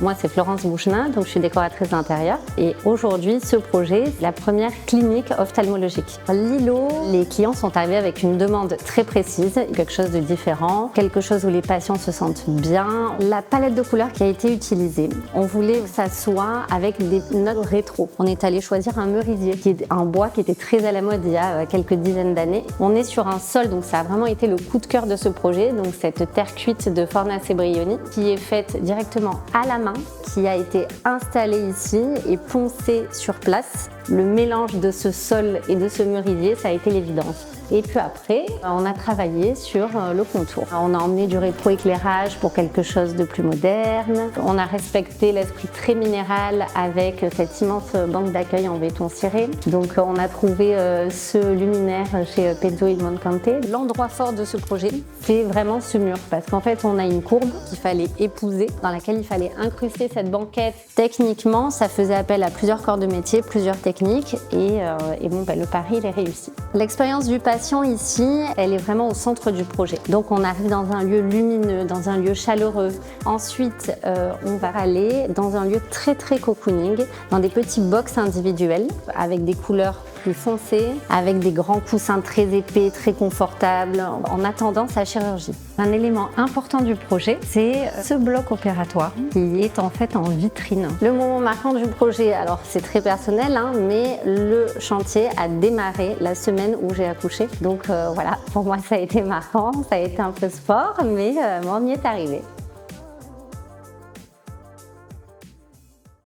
Moi, c'est Florence Bouchenin, donc je suis décoratrice d'intérieur. Et aujourd'hui, ce projet, c'est la première clinique ophtalmologique. L'îlot, les clients sont arrivés avec une demande très précise, quelque chose de différent, quelque chose où les patients se sentent bien. La palette de couleurs qui a été utilisée, on voulait que ça soit avec des notes rétro. On est allé choisir un merisier, qui est un bois qui était très à la mode il y a quelques dizaines d'années. On est sur un sol, donc ça a vraiment été le coup de cœur de ce projet, donc cette terre cuite de Fornace et Brioni, qui est faite directement à la main, qui a été installée ici et poncée sur place. Le mélange de ce sol et de ce merisier, ça a été l'évidence. Et puis après, on a travaillé sur le contour. On a emmené du rétroéclairage pour quelque chose de plus moderne. On a respecté l'esprit très minéral avec cette immense banque d'accueil en béton ciré. Donc on a trouvé ce luminaire chez Pezzo Il Moncante. L'endroit fort de ce projet, c'est vraiment ce mur, parce qu'en fait on a une courbe qu'il fallait épouser, dans laquelle il fallait incruster cette banquette. Techniquement, ça faisait appel à plusieurs corps de métier, plusieurs techniques, et le pari il est réussi. L'expérience du patient ici, elle est vraiment au centre du projet. Donc on arrive dans un lieu lumineux, dans un lieu chaleureux. Ensuite, on va aller dans un lieu très cocooning, dans des petits box individuels avec des couleurs plus foncées, avec des grands coussins très épais, très confortables, en attendant sa chirurgie. Un élément important du projet, c'est ce bloc opératoire qui est en fait en vitrine. Le moment marquant du projet, alors c'est très personnel, mais le chantier a démarré la semaine où j'ai accouché. Donc voilà, pour moi ça a été marquant, ça a été un peu sport, mais on y est arrivé.